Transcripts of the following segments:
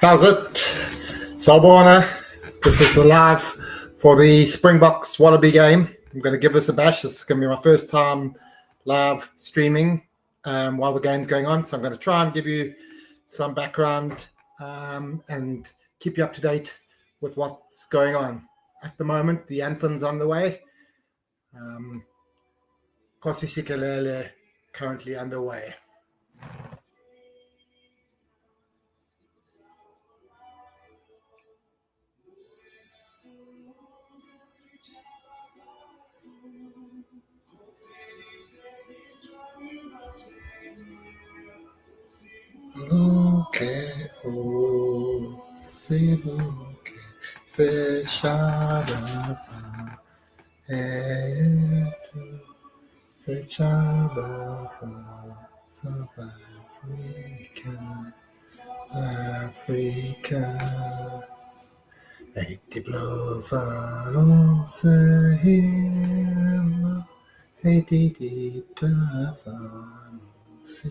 How's it? Salborna. This is the live for the Springboks Wallaby game. I'm going to give this a bash. This is going to be my first time live streaming while the game's going on. So I'm going to try and give you some background and keep you up to date with what's going on. At the moment, the anthem's on the way. Kosi Sikelele currently underway. Okay, oh, Sibuke, se Shabasa, se Shabasa, South Africa, Eighty blow Valence him, Haiti deep Valence.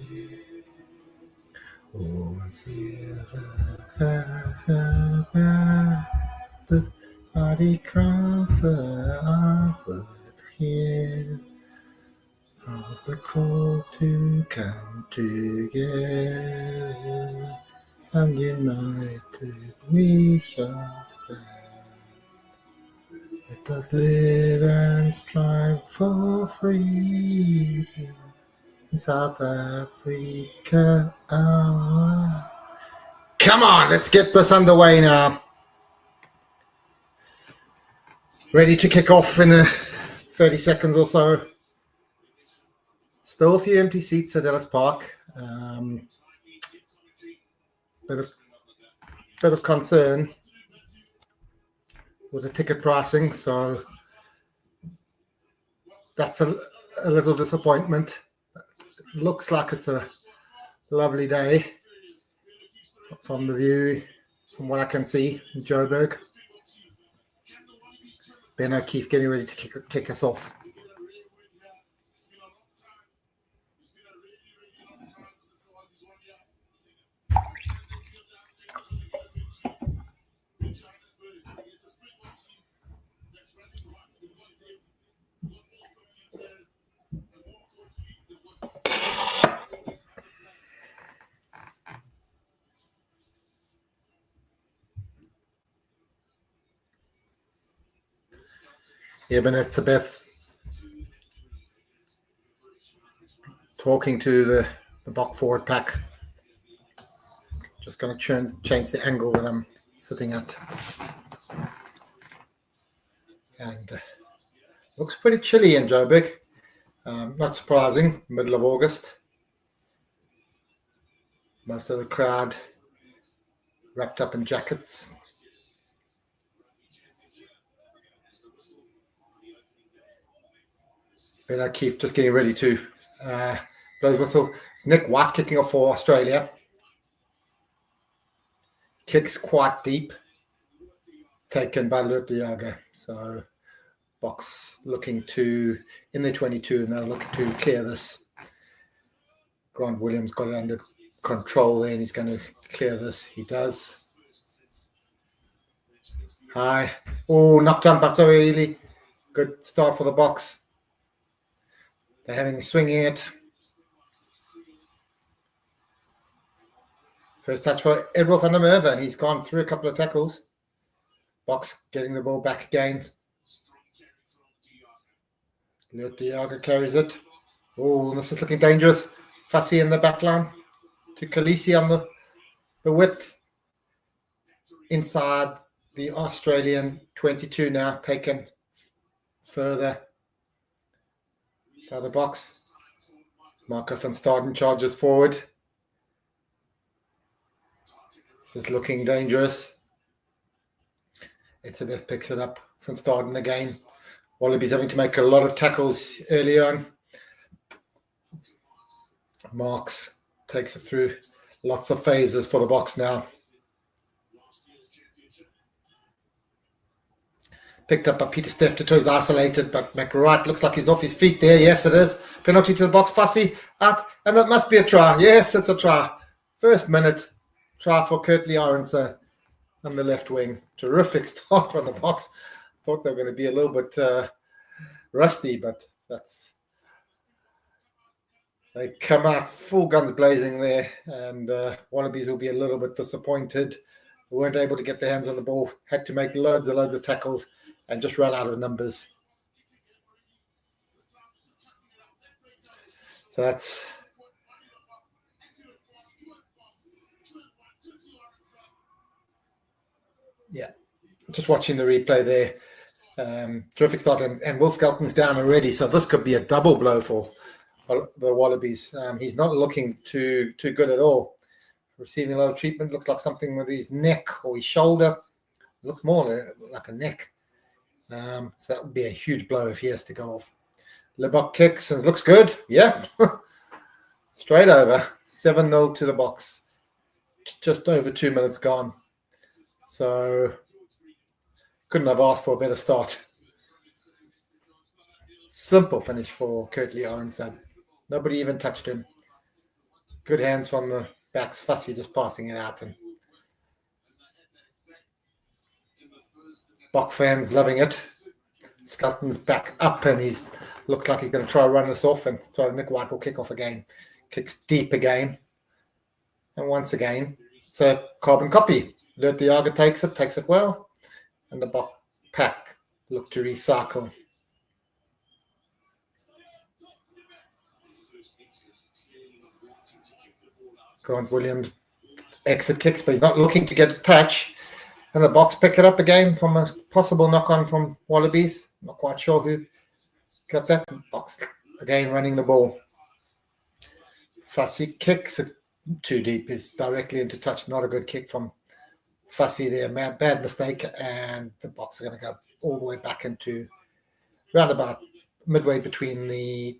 Das war die Kranze Antwort hier. Sounds the call to come together, and united we shall stand. Let us live and strive for freedom. South Africa. Come on, let's get this underway now. Ready to kick off in 30 seconds or so. Still a few empty seats at Ellis Park. Bit of concern with the ticket pricing, so that's a little disappointment. Looks like it's a lovely day from the view, from what I can see in Joburg. Ben O'Keefe getting ready to kick us off. Ibn Sabeth talking to the Bok forward pack. Just going to change the angle that I'm sitting at. And looks pretty chilly in Joburg. Not surprising, middle of August. Most of the crowd wrapped up in jackets. Ben O'Keefe just getting ready to blow his whistle. It's Nick White kicking off for Australia. Kicks quite deep. Taken by Lutiaga. So Box looking to, in the 22, and they're looking to clear this. Grant Williams got it under control there, and he's going to clear this. He does. High. Oh, knocked down by Soili. Good start for the Box. They're having a swinging it. First touch for Edward van der Merwe, and he's gone through a couple of tackles. Box getting the ball back again. Diaga carries it. Oh, this is looking dangerous. Fussy in the back line to Khaleesi on the width. Inside the Australian 22 now, taken further by the Box. Marco van Staden charges forward. This is looking dangerous. Etzebeth picks it up. Van Staden again. Wallabies having to make a lot of tackles early on. Marks takes it through. Lots of phases for the Box now. Picked up by Peter Stefter, is isolated, but McWright looks like he's off his feet there. Yes, it is. Penalty to the Box. Fussy out, and it must be a try. Yes, it's a try. First minute, try for Curtly Aronson on the left wing. Terrific start from the box. Thought they were going to be a little bit rusty, but they come out full guns blazing there, and Wallabies will be a little bit disappointed. They weren't able to get their hands on the ball, had to make loads of tackles and just run out of numbers. So that's just watching the replay there. Terrific start, and Will Skelton's down already, so this could be a double blow for the Wallabies. He's not looking too good at all. Receiving a lot of treatment. Looks like something with his neck or his shoulder. Looks more like a neck. So that would be a huge blow if he has to go off. Lebok kicks and looks good. Yeah. Straight over. 7-0 to the box. Just over 2 minutes gone. So couldn't have asked for a better start. Simple finish for Curtly Aronson. Nobody even touched him. Good hands from the backs. Fussy just passing it out. And Bok fans loving it. Skelton's back up and he looks like he's going to try to run us off, and so Nick White will kick off again. Kicks deep again. And once again, it's a carbon copy. Lurt Diaga takes it well. And the Bok pack look to recycle. Grant Williams exit kicks, but he's not looking to get a touch. And the Boks pick it up again from a possible knock-on from Wallabies. Not quite sure who got that. Boks again running the ball. Fussy kicks it too deep. Is directly into touch. Not a good kick from Fussy there. Bad mistake. And the Boks are going to go all the way back into round about midway between the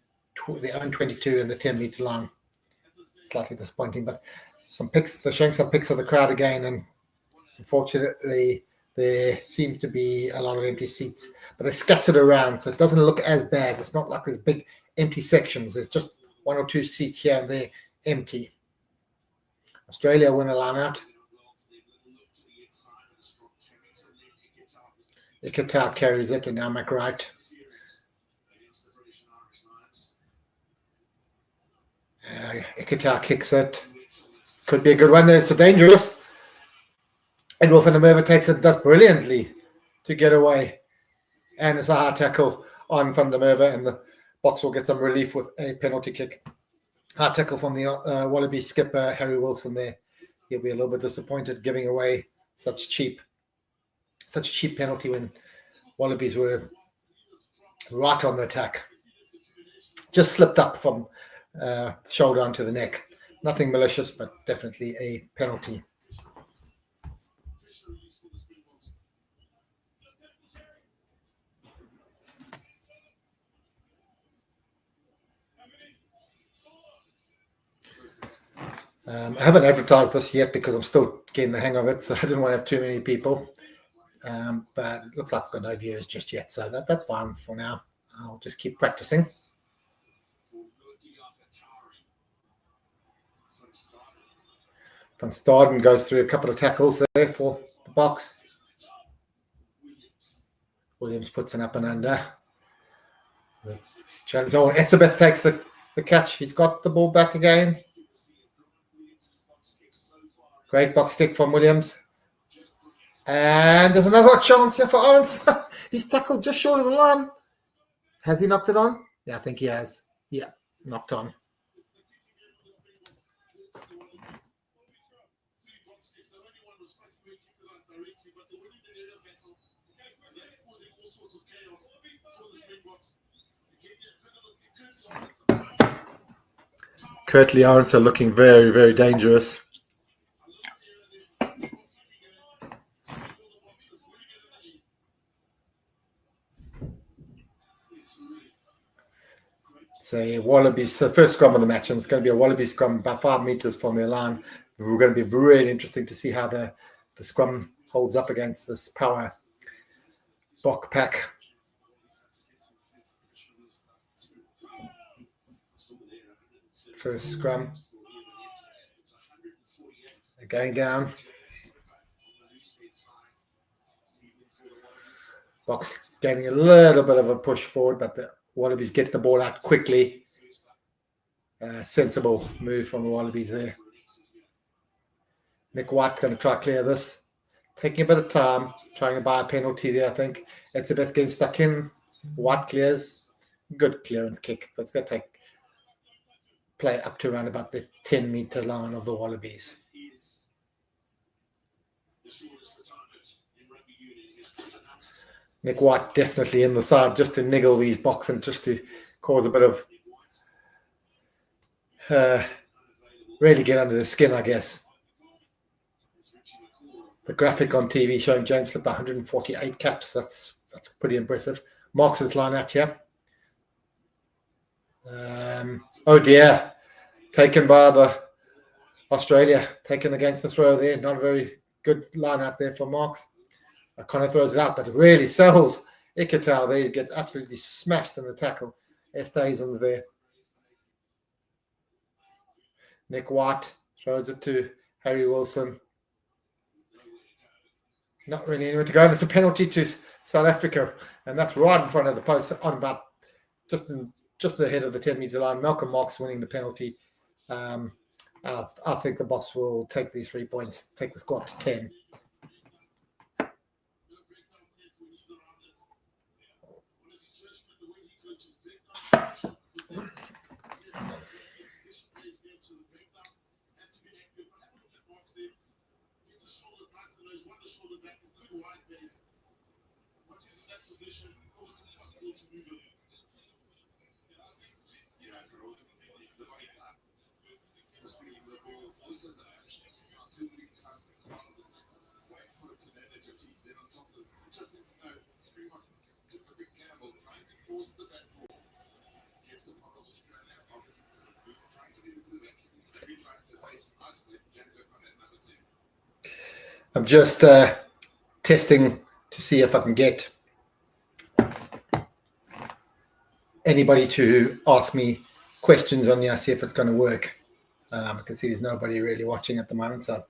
own 22 and the 10-meter line. Slightly disappointing, but some picks. They're showing some picks of the crowd again, and unfortunately, there seem to be a lot of empty seats, but they're scattered around, so it doesn't look as bad. It's not like there's big empty sections. There's just 1 or 2 seats here and there empty. Australia win a line out. Ikitau carries it, and now McWright. Ikitau kicks it. Could be a good one there. It's so dangerous. And Wolf and the Merva takes it, does brilliantly to get away. And it's a hard tackle on Van der Merwe, and the Boks will get some relief with a penalty kick. Hard tackle from the Wallaby skipper, Harry Wilson there. He'll be a little bit disappointed giving away such cheap penalty when Wallabies were right on the attack. Just slipped up from shoulder onto the neck. Nothing malicious, but definitely a penalty. I haven't advertised this yet because I'm still getting the hang of it, so I didn't want to have too many people. But it looks like I've got no viewers just yet, so that's fine for now. I'll just keep practicing. Van Staden goes through a couple of tackles there for the Boks. Williams puts an up and under. Etzebeth takes the catch. He's got the ball back again. Great box kick from Williams. And there's another chance here for Owens. He's tackled just short of the line. Has he knocked it on? Yeah, I think he has. Yeah, knocked on. Curtly Aronson looking very, very dangerous. It's a Wallabies first scrum of the match, and it's going to be a Wallaby scrum about 5 meters from their line. We're going to be really interesting to see how the scrum holds up against this power Bok pack. First scrum. They're going down. Box getting a little bit of a push forward, but the Wallabies get the ball out quickly. Sensible move from the Wallabies there. Nick White's going to try to clear this. Taking a bit of time, trying to buy a penalty there, I think. It's a bit getting stuck in. White clears. Good clearance kick, but it's going to take play up to around about the 10-meter line of the Wallabies. Nick White definitely in the side just to niggle these Boks and just to cause a bit of really get under the skin, I guess. The graphic on TV showing James slipped 148 caps. That's pretty impressive. Marks' line out here. Oh dear. Taken by the Australia. Taken against the throw there. Not a very good line out there for Marks. Connor throws it out, but it really sells Iketal there. He gets absolutely smashed in the tackle. Estazon's there. Nick White throws it to Harry Wilson. Not really anywhere to go. And it's a penalty to South Africa. And that's right in front of the post, on about just ahead of the 10-meter line. Malcolm Marks winning the penalty. I think the Boks will take these 3 points, take the score to 10. I'm just testing to see if I can get anybody to ask me questions on here, see if it's going to work. I can see there's nobody really watching at the moment, so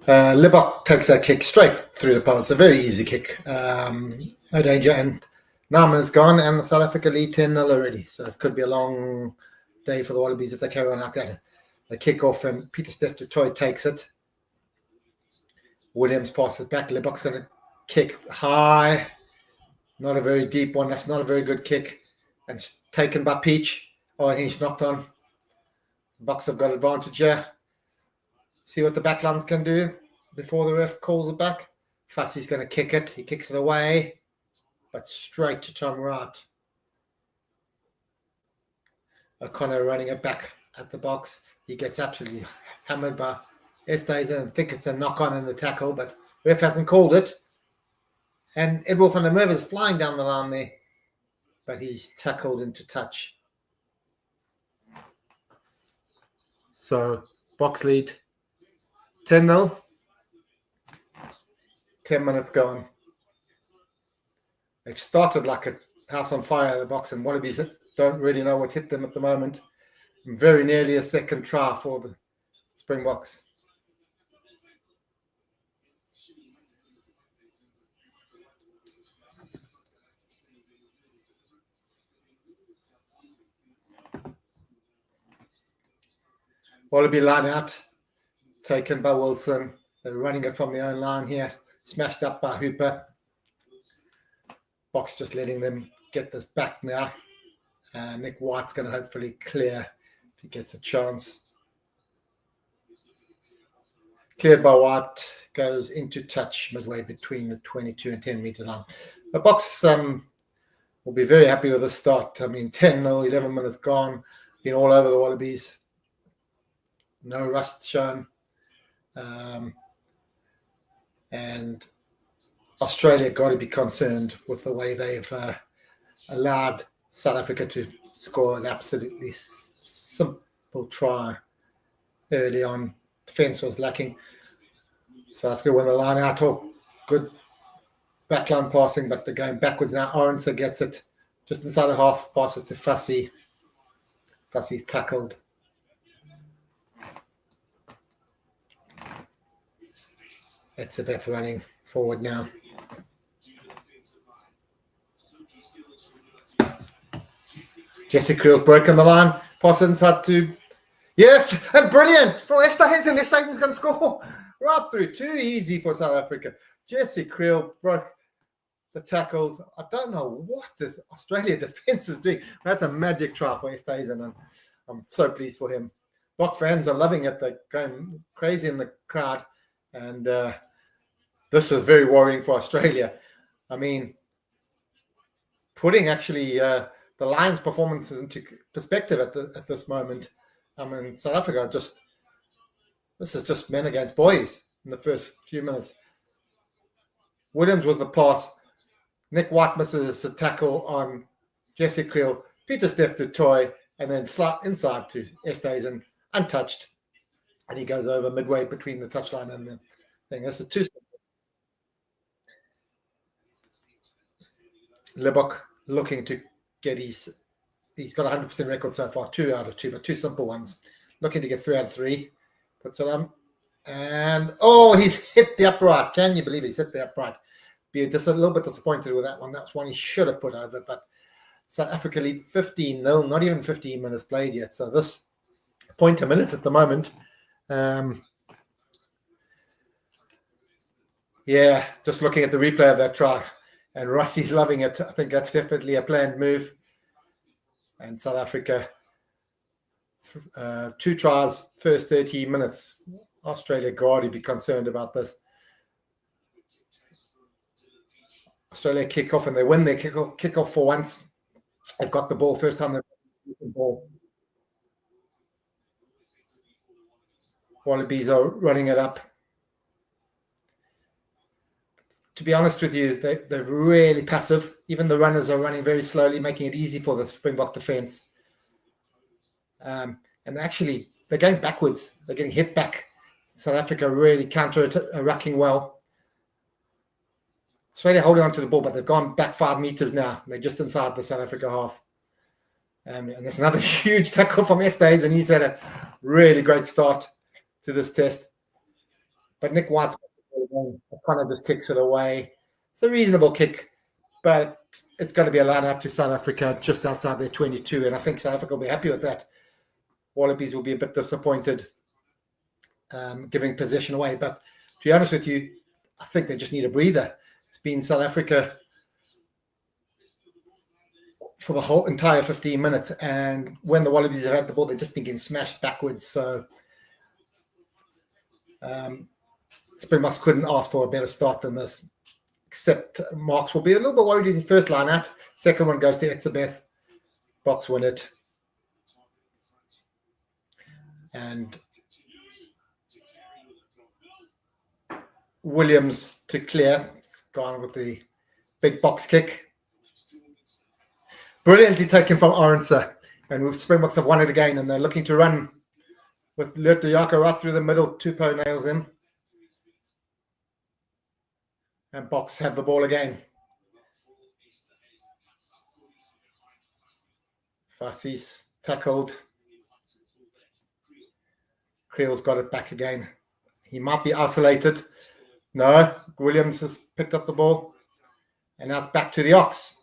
Libok takes that kick straight through the post. A very easy kick. No danger. And 9 minutes gone, and the South Africa lead 10-0 already. So it could be a long day for the Wallabies if they carry on like that. The kickoff, and Peter Steph du Toit takes it. Williams passes back. Libok's going to kick high. Not a very deep one. That's not a very good kick. And it's taken by Peach. Oh, I think he's knocked on. Boks have got advantage here. See what the backlines can do before the ref calls it back. Fussie's going to kick it. He kicks it away, but straight to Tom Wright. O'Connor running it back at the box. He gets absolutely hammered by Estazon. I think it's a knock-on in the tackle, but ref hasn't called it. And Edward van der Merwe is flying down the line there, but he's tackled into touch. So, Boks lead 10-0. 10 minutes gone. They've started like a house on fire, the Boks, and Wallabies don't really know what's hit them at the moment. Very nearly a second try for the Springboks. Wallaby line out, taken by Wilson. They're running it from the own line here. Smashed up by Hooper. Boks just letting them get this back now. Nick White's going to hopefully clear if he gets a chance. Cleared by White, goes into touch midway between the 22 and 10-meter line. The Boks will be very happy with the start. I mean, 10-0, 11 minutes gone. Been all over the Wallabies. No rust shown. And Australia got to be concerned with the way they've allowed South Africa to score an absolutely simple try early on. Defence was lacking. South Africa won the line out. Good backline passing, but they're going backwards now. Arendse gets it just inside the half, pass it to Fussy. Fussy's tackled. It's a bit running forward now. Jesse Creel's broken the line. Pass inside to... Yes, and brilliant for Esterhuizen. Esterhuizen's going to score right through. Too easy for South Africa. Jesse Creel broke the tackles. I don't know what this Australia defense is doing. That's a magic try for Esterhuizen, and I'm so pleased for him. Bok fans are loving it. They're going crazy in the crowd, and this is very worrying for Australia. I mean, putting actually the Lions' performances into perspective at this moment. I mean, South Africa this is just men against boys in the first few minutes. Williams with the pass. Nick White misses the tackle on Jesse Creel. Peter Steff to Toy, and then slide inside to Esterhuizen, untouched. And he goes over midway between the touchline and the thing. This is two. Lebok looking to get he's got 100% record so far, 2 out of 2, but 2 simple ones. Looking to get 3 out of 3. Puts it on. And, he's hit the upright. Can you believe he's hit the upright? Be just a little bit disappointed with that one. That's one he should have put over, but South Africa lead 15-0, not even 15 minutes played yet. So this point a minute at the moment. Just looking at the replay of that try, and Rossi's loving it. I think that's definitely a planned move. And South Africa, 2 tries, first 30 minutes. Australia, God, be concerned about this. Australia kick off, and they win their kick off for once. They've got the ball first time they've got the ball. Wallabies are running it up. To be honest with you, they're really passive. Even the runners are running very slowly, making it easy for the Springbok defense. And actually, they're going backwards. They're getting hit back. South Africa really counter-attacking well. Australia holding on to the ball, but they've gone back 5 meters now. They're just inside the South Africa half. And there's another huge tackle from Esterhuizen, and he's had a really great start to this test. But Nick White's kind of just kicks it away. It's a reasonable kick, but it's going to be a line up to South Africa just outside their 22, and I think South Africa will be happy with that. Wallabies will be a bit disappointed giving possession away. But to be honest with you, I think they just need a breather. It's been South Africa for the whole entire 15 minutes, and when the Wallabies have had the ball, they've just been getting smashed backwards. So Springboks couldn't ask for a better start than this, except Marks will be a little bit worried with his first line out. Second one goes to Etzebeth. Boks win it. And Williams to clear. It's gone with the big box kick. Brilliantly taken from Arendse. And Springboks have won it again, and they're looking to run with Lertoyaka right through the middle. Tupou nails him. And Boks have the ball again. Fussy's tackled. Creel's got it back again. He might be isolated. No, Williams has picked up the ball. And now it's back to the Ox.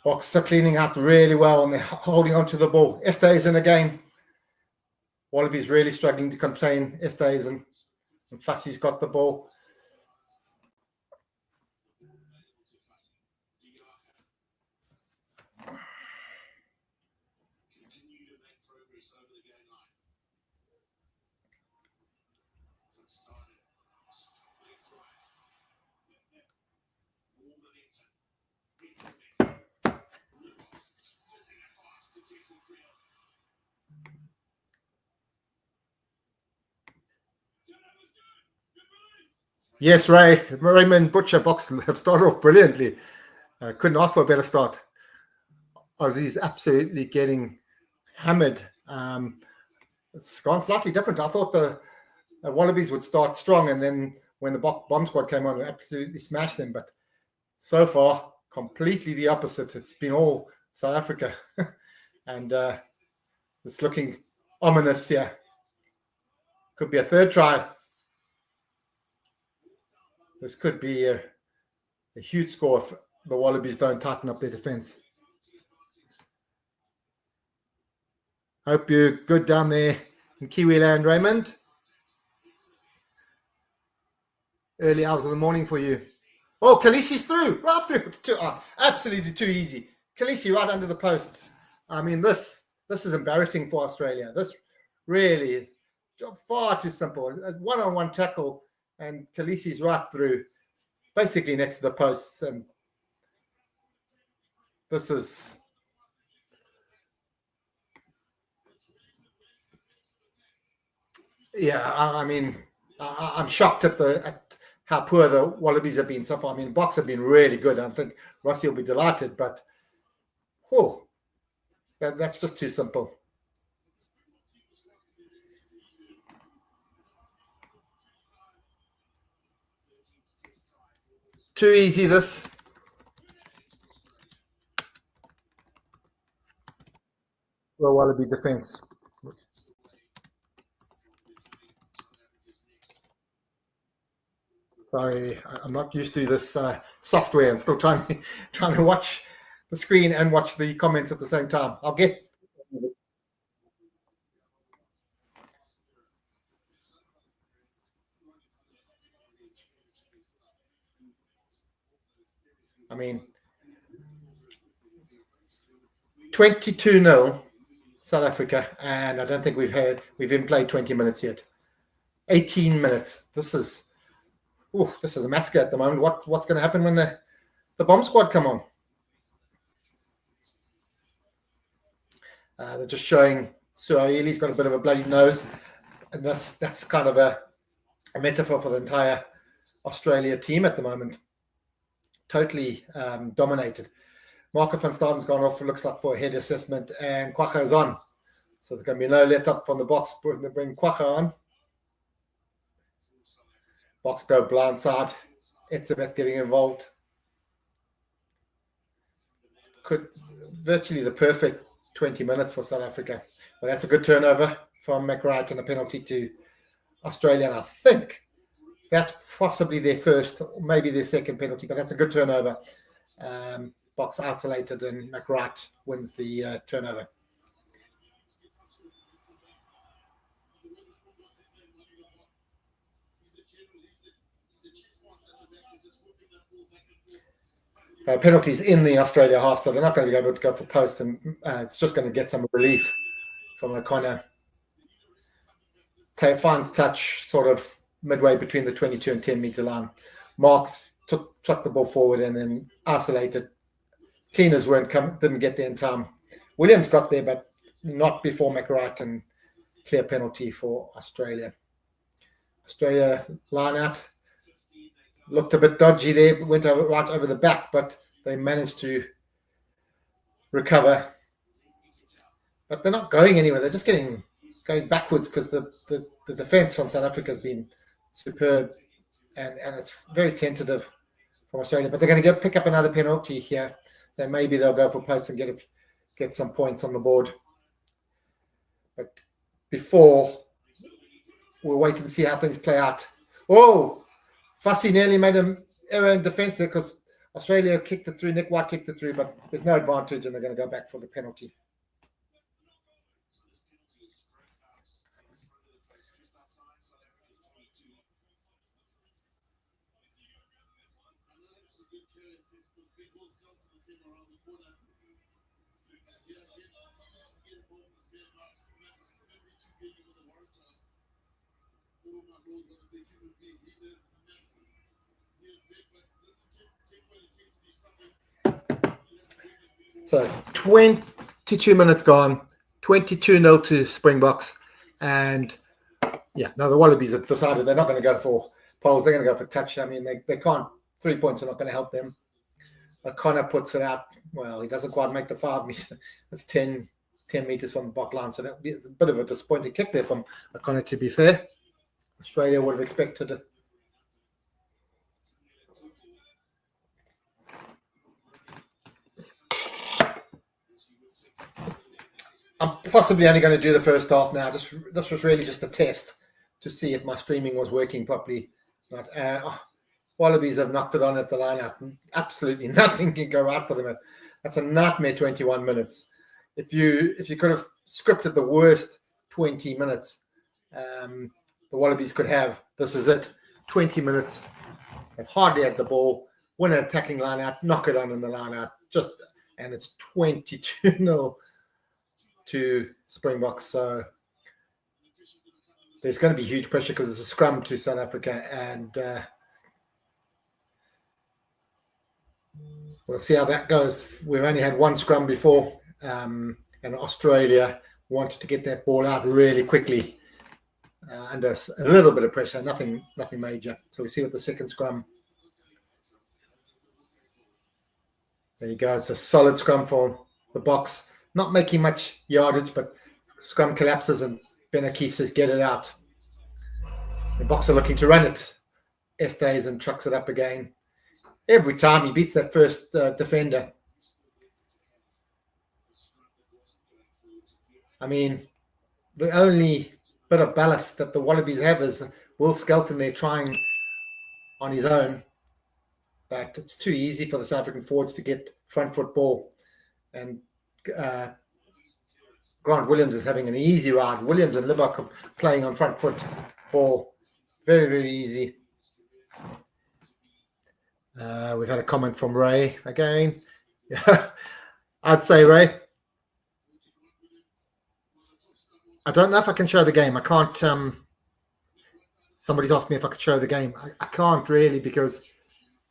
Boks are cleaning out really well, and they're holding on to the ball. Esterhuizen again. Wallabies really struggling to contain Esterhuizen. And Fussy's got the ball. Yes, Raymond Butcher Boks have started off brilliantly. Couldn't ask for a better start. Aussie's absolutely getting hammered. It's gone slightly different. I thought the Wallabies would start strong, and then when the bomb squad came on, we absolutely smashed them. But so far, completely the opposite. It's been all South Africa. And it's looking ominous here. Could be a third try. This could be a huge score if the Wallabies don't tighten up their defence. Hope you're good down there in Kiwiland, Raymond. Early hours of the morning for you. Oh, Khaleesi's through. Right through. Absolutely too easy. Khaleesi right under the posts. I mean, this is embarrassing for Australia. This really is far too simple. A one-on-one tackle, and Khaleesi's right through, basically next to the posts. And this is... Yeah, I mean, I'm shocked at how poor the Wallabies have been so far. I mean, Boks have been really good. I think Rossi will be delighted, but that's just too simple. Too easy, this. The Wallaby defense. Sorry, I'm not used to this software. I'm still trying to watch the screen and watch the comments at the same time. I'll get... I mean, 22-0 South Africa, and I don't think we've even played 20 minutes yet. 18 minutes. This is a massacre at the moment. What's going to happen when the bomb squad come on? They're just showing Suhaili's got a bit of a bloody nose, and that's kind of a metaphor for the entire Australia team at the moment. Totally dominated. Marco van Staden's gone off, it looks like, for a head assessment, and Kwagga's on. So there's going to be no let up from the Boks. They bring Kwagga on. Boks go blindside. Etzebeth getting involved. Could virtually the perfect 20 minutes for South Africa. Well, that's a good turnover from McWright and a penalty to Australia. And I think that's possibly their first, maybe their second penalty, but that's a good turnover. Boks isolated, and McWright wins the turnover. Penalties in the Australia half, so they're not going to be able to go for posts, and it's just going to get some relief from O'Connor. Finds touch sort of midway between the 22 and 10 meter line. Marks chucked the ball forward and then isolated. Cleaners didn't get there in time. Williams got there, but not before McWright, and clear penalty for Australia. Australia line out. Looked a bit dodgy there, went right over the back, but they managed to recover. But they're not going anywhere. They're just going backwards, because the defence from South Africa has been superb, and it's very tentative from Australia. But they're going to pick up another penalty here. Then maybe they'll go for posts and get some points on the board. But before, we'll wait and see how things play out. Oh! Fussy nearly made an error in defence there, because Australia kicked it through. Nick White kicked it through, but there's no advantage, and they're going to go back for the penalty. So 22 minutes gone, 22-0 to Springboks. And the Wallabies have decided they're not going to go for poles. They're going to go for touch. I mean, they can't. 3 points are not going to help them. O'Connor puts it out. Well, he doesn't quite make the 5 meter. It's 10 meters from the back line. So that would be a bit of a disappointing kick there from O'Connor, to be fair. Australia would have expected it. I'm possibly only going to do the first half now. This was really just a test to see if my streaming was working properly. But Wallabies have knocked it on at the line-out. Absolutely nothing can go right for them. That's a nightmare 21 minutes. If you could have scripted the worst 20 minutes the Wallabies could have, this is it. 20 minutes. They've hardly had the ball, win an attacking line-out, knock it on in the line-out. And it's 22-0 to Springboks. So there's going to be huge pressure because it's a scrum to South Africa, and we'll see how that goes. We've only had one scrum before, and Australia wanted to get that ball out really quickly under a little bit of pressure, nothing major. So we see what the second scrum. There you go. It's a solid scrum for the Boks. Not making much yardage, but scrum collapses and Ben O'Keefe says, get it out. The Boks are looking to run it. Estes and trucks it up again. Every time he beats that first defender. I mean, the only bit of ballast that the Wallabies have is Will Skelton there trying on his own. But it's too easy for the South African forwards to get front foot ball. And Grant Williams is having an easy ride. Williams and Libbok are playing on front foot ball. Very, very easy. We've had a comment from Ray again. I'd say, Ray, I don't know if I can show the game. I can't. Somebody's asked me if I could show the game. I can't really because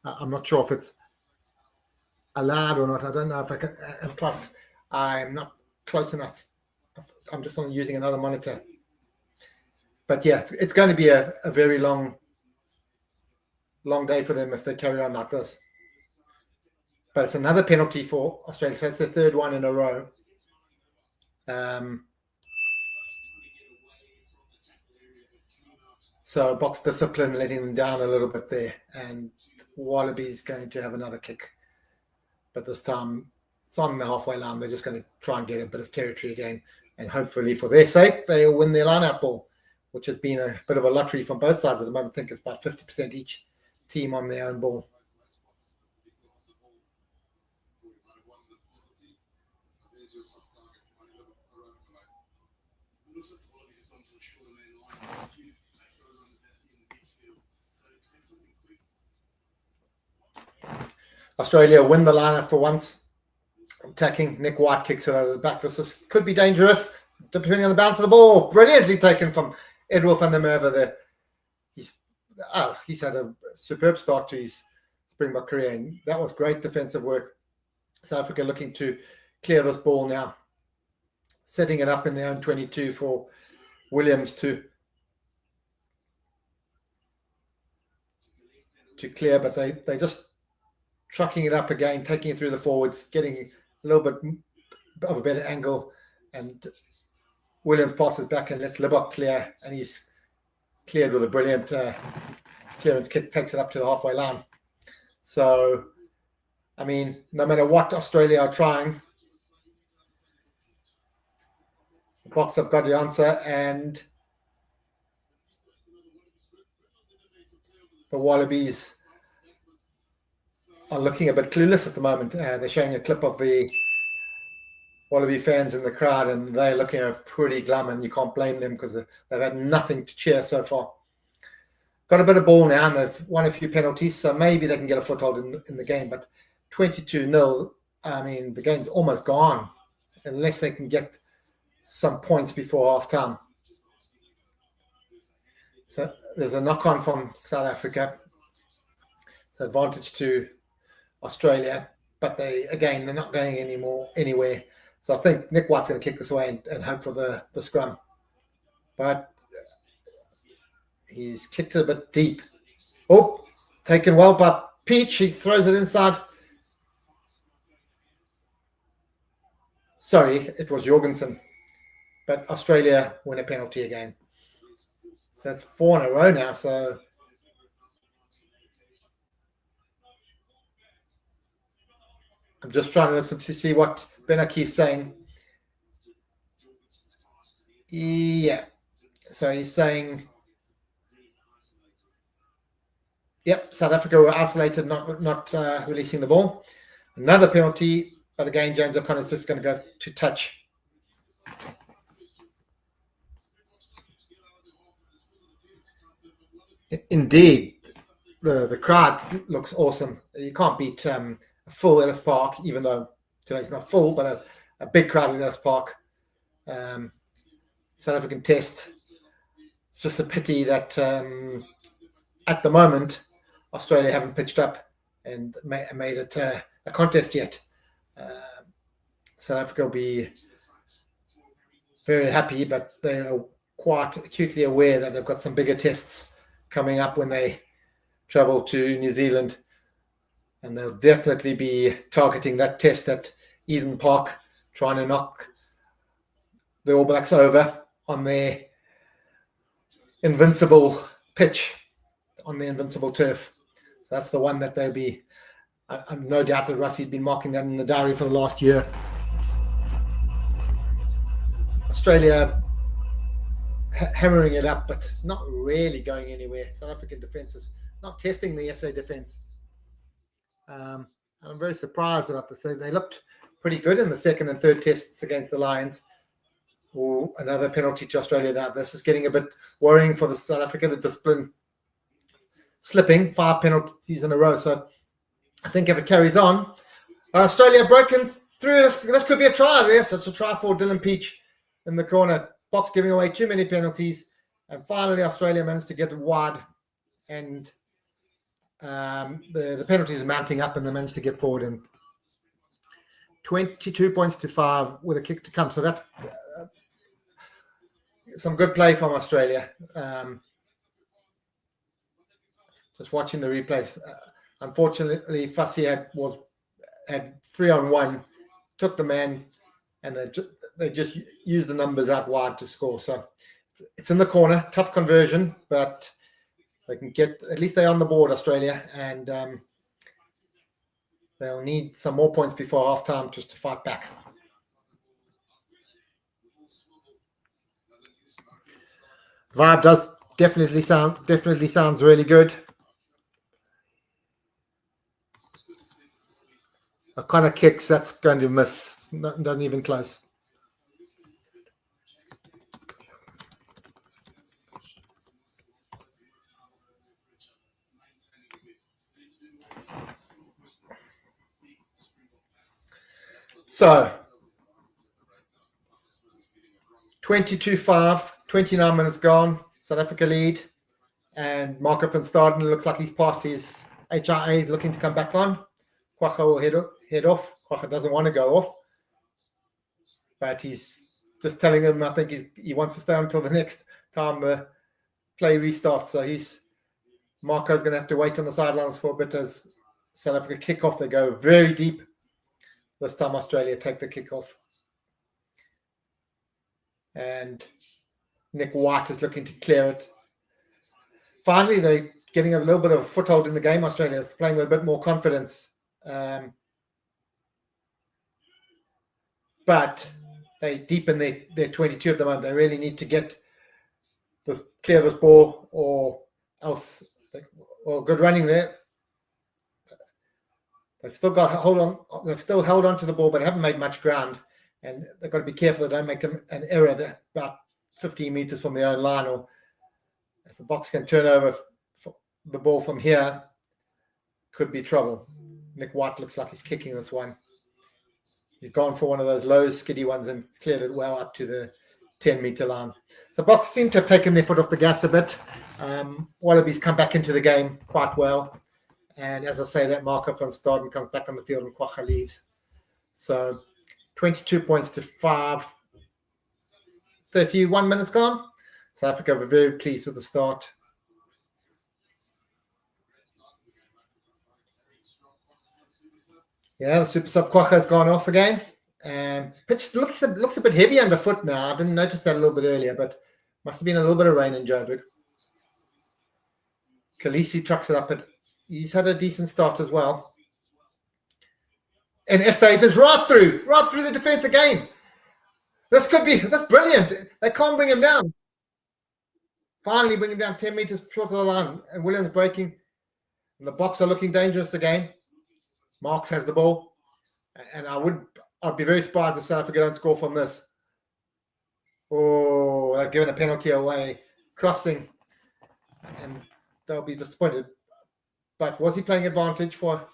I'm not sure if it's allowed or not. I don't know if I can. And plus, I'm not close enough. I'm just using another monitor. But yeah, it's going to be a very long day for them if they carry on like this. But it's another penalty for Australia. So it's the third one in a row. So box discipline letting them down a little bit there. And Wallabies going to have another kick. But this time it's on the halfway line. They're just going to try and get a bit of territory again. And hopefully for their sake, they'll win their line-out ball, which has been a bit of a lottery from both sides at the moment. I think it's about 50% each team on their own ball. Australia win the lineup for once. Attacking. Nick White kicks it over the back. This could be dangerous, depending on the bounce of the ball. Brilliantly taken from Edward van der Merwe there. He's had a superb start to his Springbok career, and that was great defensive work. South Africa looking to clear this ball now. Setting it up in their own 22 for Williams to clear, but they just trucking it up again, taking it through the forwards, getting a little bit of a better angle, and Williams passes back and lets Libbok clear, and he's cleared with a brilliant clearance kick, takes it up to the halfway line. So, I mean, no matter what Australia are trying, the Boks have got the answer, and the Wallabies are looking a bit clueless at the moment. They're showing a clip of the Wallaby fans in the crowd, and they're looking pretty glum, and you can't blame them because they've had nothing to cheer so far. Got a bit of ball now, and they've won a few penalties, so maybe they can get a foothold in the game. But 22-0, I mean, the game's almost gone unless they can get some points before half-time. So there's a knock-on from South Africa. It's an advantage to Australia, but they're not going anywhere. So I think Nick White's going to kick this away and hope for the scrum. But he's kicked it a bit deep. Oh, taken well by Peach. He throws it inside. Sorry, it was Jorgensen. But Australia win a penalty again. So that's 4 in a row now. So I'm just trying to listen to see what Ben O'Keefe's saying. Yeah. So he's saying, yep, South Africa were isolated, not releasing the ball. Another penalty, but again, James O'Connor's just going to go to touch. Indeed, the crowd looks awesome. You can't beat a full Ellis Park, even though today's not full, but a big crowd in Ellis Park. South African test. It's just a pity that at the moment Australia haven't pitched up and made it a contest yet. South Africa will be very happy, but they are quite acutely aware that they've got some bigger tests coming up when they travel to New Zealand, and they'll definitely be targeting that test at Eden Park, trying to knock the All Blacks over on their invincible pitch, on the invincible turf. So that's the one that they'll be. I'm no doubt that Russie's been marking that in the diary for the last year. Australia hammering it up, but not really going anywhere. South African defence is not testing the SA defence. I'm very surprised about this. They looked pretty good in the second and third tests against the Lions. Oh, another penalty to Australia now. This is getting a bit worrying for the South Africa, the discipline slipping, 5 penalties in a row. So I think if it carries on, Australia broken through. This could be a try. Yes, it's a try for Dylan Peach in the corner. Box giving away too many penalties. And finally, Australia managed to get wide. And the penalties are mounting up, and they managed to get forward. And 22 points to 5 with a kick to come. So that's some good play from Australia. Just watching the replays. Unfortunately, Fussy had 3-on-1, took the man, and they just used the numbers out wide to score. So it's in the corner, tough conversion, but they can get, at least they're on the board, Australia, and they'll need some more points before half-time just to fight back. Vibe does definitely sounds really good. O'Connor kicks, that's going to miss. Not even close. So 22-5, 29 minutes gone. South Africa lead. And Marco van Staden looks like he's passed his HIA, he's looking to come back on. Kwagga will head off. Kwagga doesn't want to go off. But he's just telling him, I think he wants to stay until the next time the play restarts. So Marco's going to have to wait on the sidelines for a bit as South Africa kick off. They go very deep. This time Australia take the kickoff. And Nick White is looking to clear it. Finally, they're getting a little bit of a foothold in the game. Australia is playing with a bit more confidence. But they deep in their 22 at the moment. They really need to clear this ball, or else, good running there. They've still They've still held on to the ball, but haven't made much ground. And they've got to be careful they don't make an error there about 15 meters from their own line, or if the box can turn over the ball from here, could be trouble. Nick White looks like he's kicking this one. He's gone for one of those low, skiddy ones and cleared it well up to the 10-meter line. So Boks seem to have taken their foot off the gas a bit. Wallabies come back into the game quite well. And as I say, that Marco van Staden comes back on the field and Kwagga leaves. So 22 points to 5. 31 minutes gone. South Africa were very pleased with the start. Yeah, the super sub Kwagga has gone off again. Pitch looks a bit heavy underfoot now. I didn't notice that a little bit earlier, but must have been a little bit of rain in Joburg. Khaleesi trucks it up, but he's had a decent start as well. And Estes is right through the defense again. That's brilliant. They can't bring him down. Finally bring him down 10 meters short of the line. And Williams breaking. And the Boks are looking dangerous again. Marks has the ball. And I'd be very surprised if South Africa don't score from this. Oh, they've given a penalty away. Crossing. And they'll be disappointed. But was he playing advantage for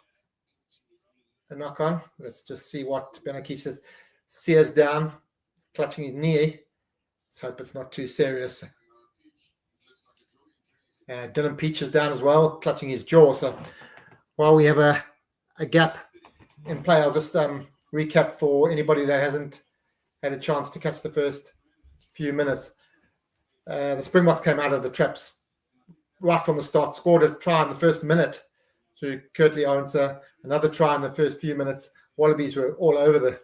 a knock on? Let's just see what Ben O'Keefe says. Sears down, clutching his knee. Let's hope it's not too serious. Dylan Peach is down as well, clutching his jaw. So while we have a gap in play, I'll just recap for anybody that hasn't had a chance to catch the first few minutes. The Springboks came out of the traps right from the start, scored a try in the first minute through Kurtley Arendse, another try in the first few minutes. Wallabies were all over the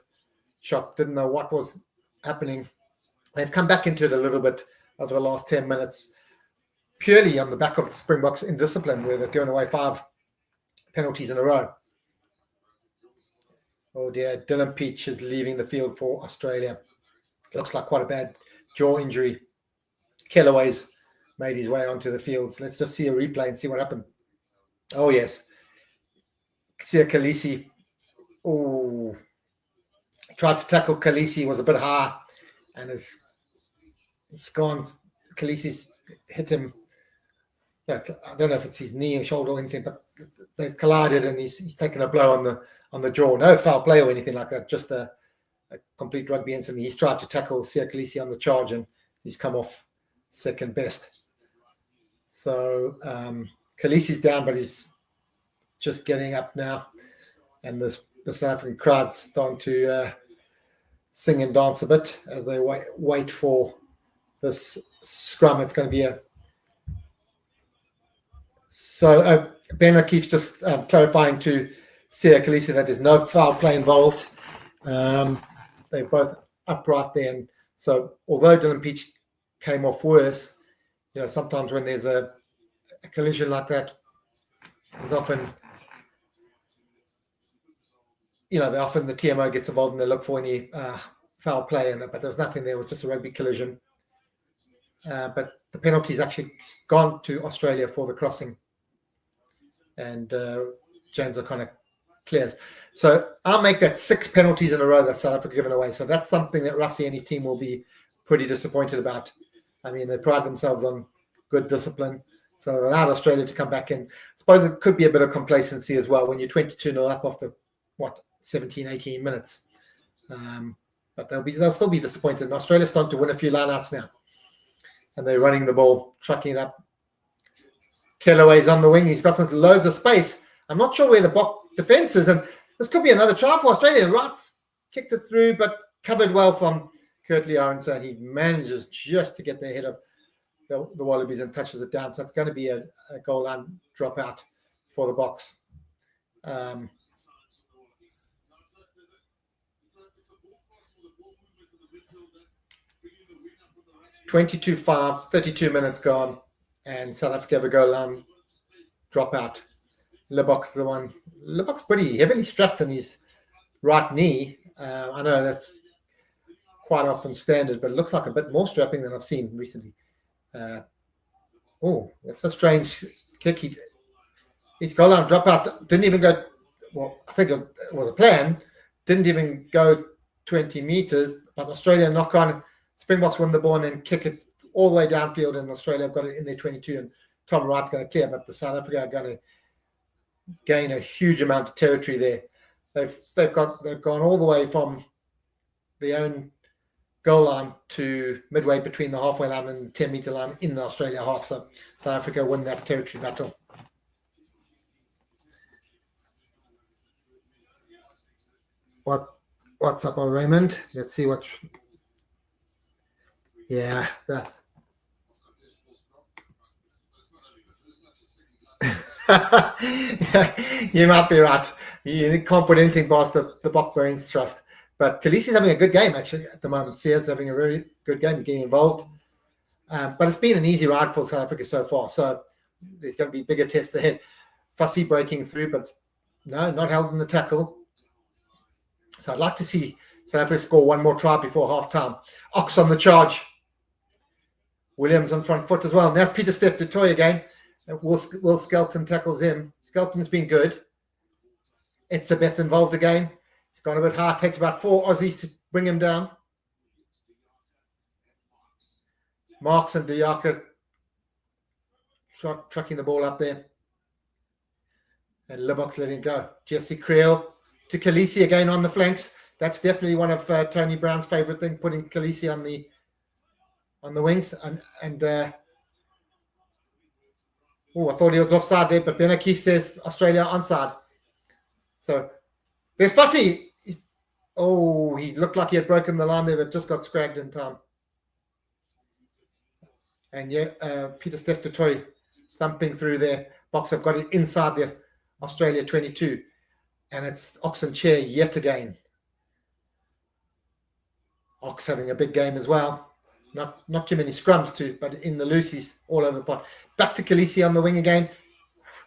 shop, didn't know what was happening. They've come back into it a little bit over the last 10 minutes, purely on the back of the Springboks indiscipline, where they've given away 5 penalties in a row. Oh dear, Dylan Peach is leaving the field for Australia. Looks like quite a bad jaw injury. Kellaway's made his way onto the fields. Let's just see a replay and see what happened. Oh, yes. Sia Khaleesi. Oh, tried to tackle Khaleesi, was a bit high, and he's gone. Khaleesi's hit him. Look, I don't know if it's his knee or shoulder or anything, but they've collided, and he's taken a blow on the jaw. No foul play or anything like that, just a complete rugby incident. He's tried to tackle Sia Khaleesi on the charge, and he's come off second best. So Khaleesi's down, but he's just getting up now. And the South African crowd's starting to sing and dance a bit as they wait for this scrum. It's going to be So Ben O'Keefe's just clarifying to Sia Khaleesi that there's no foul play involved. They're both upright there. And so although Dylan Peach came off worse, sometimes when there's a collision like that, there's often, the TMO gets involved and they look for any foul play, but there was nothing there. It was just a rugby collision. But the penalty's actually gone to Australia for the crossing, and James O'Connor clears. So I'll make that 6 penalties in a row that South Africa given away. So that's something that Rassie and his team will be pretty disappointed about. I mean, they pride themselves on good discipline. So they allowed Australia to come back in. I suppose it could be a bit of complacency as well when you're 22-0 up after, 17, 18 minutes. But they'll still be disappointed. And Australia's starting to win a few lineouts now. And they're running the ball, trucking it up. Kellaway's on the wing. He's got loads of space. I'm not sure where the Bok defense is. And this could be another try for Australia. Rants kicked it through, but covered well from Kurtley Arendse. And he manages just to get the head of the Wallabies and touches it down. So it's going to be a goal line dropout for the Boks. 22-5, 32 minutes gone, and South Africa have a goal line dropout. Lebok's the one. Lebok's pretty heavily strapped on his right knee. I know that's quite often standard, but it looks like a bit more strapping than I've seen recently. That's a strange kick. His goal line dropout didn't even go, I think it was a plan, didn't even go 20 meters, but Australia knock on. Springboks win the ball and then kick it all the way downfield, and Australia have got it in their 22, and Tom Wright's going to clear, but the South Africa are going to gain a huge amount of territory there. They've gone all the way from their own goal line to midway between the halfway line and the 10-meter line in the Australia half. So South Africa win that territory battle. What's up, Raymond? Let's see what. Yeah. You might be right. You can't put anything past the Bok-Brains trust. But Khaleesi's having a good game, actually, at the moment. Sears having a very good game. He's getting involved. But it's been an easy ride for South Africa so far. So there's going to be bigger tests ahead. Fussy breaking through, but not held in the tackle. So I'd like to see South Africa score one more try before half-time. Ox on the charge. Williams on front foot as well. Now Peter Steph du Toit again. Will Skelton tackles him. Skelton's been good. It's a Beth involved again. He's gone a bit hard. Takes about 4 Aussies to bring him down. Marks and Diaka trucking the ball up there. And Libbok's letting go. Jesse Creel to Khaleesi again on the flanks. That's definitely one of Tony Brown's favourite thing, putting Khaleesi on the wings. And I thought he was offside there, but Ben O'Keefe says Australia onside. So there's Fussy. He looked like he had broken the line there, but just got scragged in time. And Peter Steph du Toit thumping through there. Box have got it inside the Australia 22. And it's Ox and Chair yet again. Ox having a big game as well. Not too many scrums too, but in the loosies all over the pot. Back to Khaleesi on the wing again.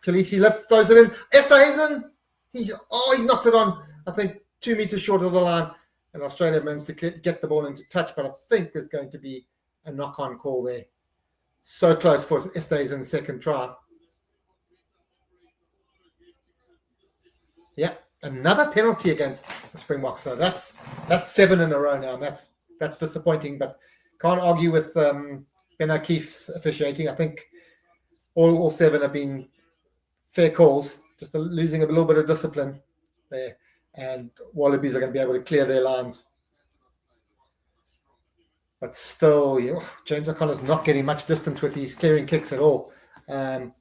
Khaleesi throws it in. Esterhuizen. He knocks it on, I think, 2 meters short of the line. And Australia managed to get the ball into touch, but I think there's going to be a knock-on call there. So close for Esterhuizen's second try. Yeah, another penalty against the Springboks. So that's 7 in a row now, and that's disappointing, but can't argue with Ben O'Keefe's officiating. I think all 7 have been fair calls, just losing a little bit of discipline there, and Wallabies are going to be able to clear their lines. But still, James O'Connor's not getting much distance with his clearing kicks at all. But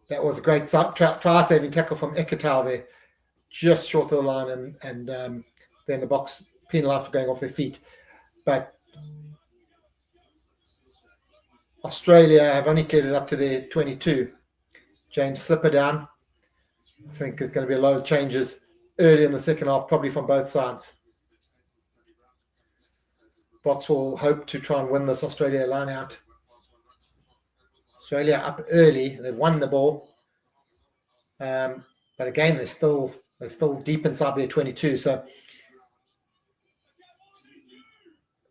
that was a great try-saving tackle from Ekatau there, just short of the line, and then the Boks penalised for going off their feet. But Australia have only cleared it up to their 22. James Slipper down. I think there's going to be a lot of changes early in the second half, probably from both sides. Boks will hope to try and win this Australia line out. Australia up early. They've won the ball. But again, they're still deep inside their 22. So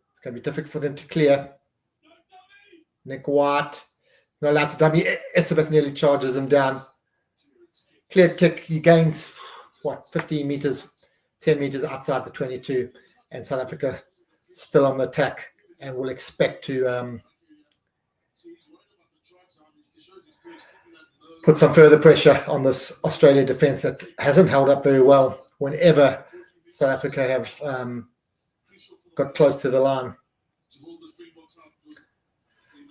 it's going to be difficult for them to clear. Nick White, not allowed to dummy. Etzebeth nearly charges him down. Cleared kick. He gains, 15 meters, 10 meters outside the 22. And South Africa still on the attack and will expect to put some further pressure on this Australia defence that hasn't held up very well whenever South Africa have got close to the line.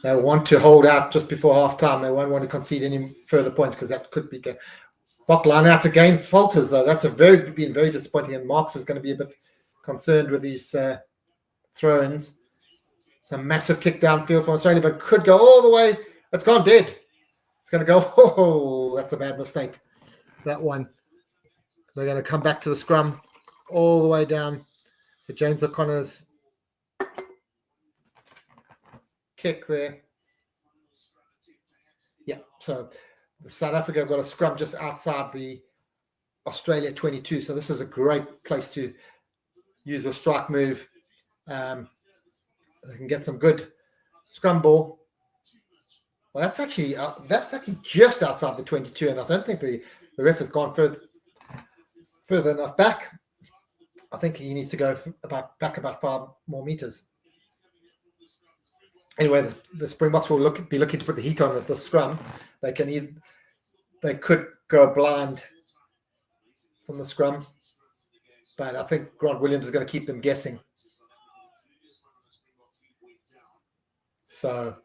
They want to hold out just before half-time. They won't want to concede any further points because that could be Bok line out again. Falters, though. That's been very disappointing, and Marks is going to be a bit concerned with these throw-ins. It's a massive kick downfield from Australia, but could go all the way. It's gone dead. It's going to go. That's a bad mistake. That one. They're going to come back to the scrum all the way down to James O'Connor's kick there. Yeah, so South Africa have got a scrum just outside the Australia 22. So this is a great place to use a strike move. They can get some good scrum ball. Well, that's actually just outside the 22, and I don't think the ref has gone further enough back. I think he needs to go back about 5 more meters. Anyway, the Springboks will be looking to put the heat on at the scrum. They could go blind from the scrum, but I think Grant Williams is going to keep them guessing. So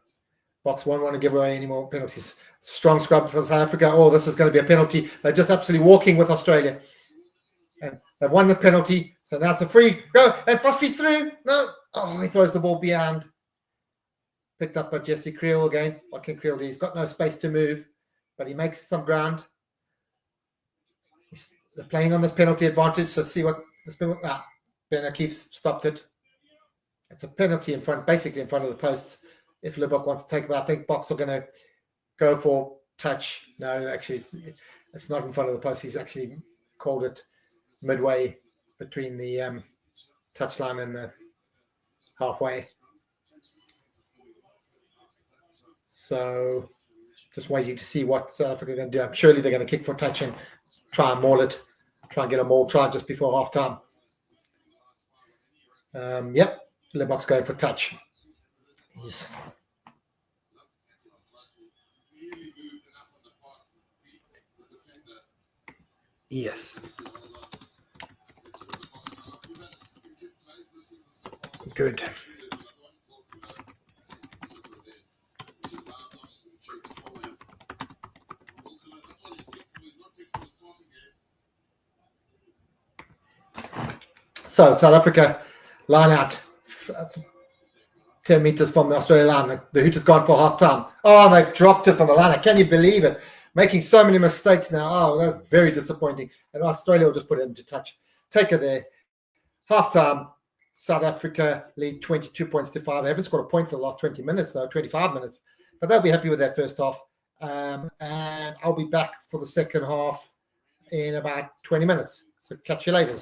Boks won't want to give away any more penalties. Strong scrum for South Africa. Oh, this is going to be a penalty. They're just absolutely walking with Australia. And they've won the penalty. So now it's a free go. And Fussy through. No. Oh, he throws the ball beyond. Picked up by Jesse Creel again. What can Creel do? He's got no space to move, but he makes some ground. They're playing on this penalty advantage. So see what this Ben O'Keefe stopped it. It's a penalty basically in front of the post. If Libbok wants to take it, but I think Boks are going to go for touch. No, actually, it's not in front of the post. He's actually called it midway between the touchline and the halfway. So just waiting to see what South Africa are going to do. Surely they're going to kick for touch and try and maul it, try and get a maul try just before half time. Yep, Libbok's going for touch. Yes. Good. So South Africa line out 10 meters from the Australia line. The hoot has gone for half time. Oh, they've dropped it from the line. Can you believe it? Making so many mistakes now. Oh, that's very disappointing. And Australia will just put it into touch. Take it there. Half time. South Africa lead 22 points to 5. They haven't scored a point for the last 20 minutes, though, 25 minutes. But they'll be happy with that first half. And I'll be back for the second half in about 20 minutes. So catch you later.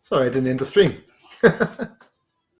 Sorry, I didn't end the stream.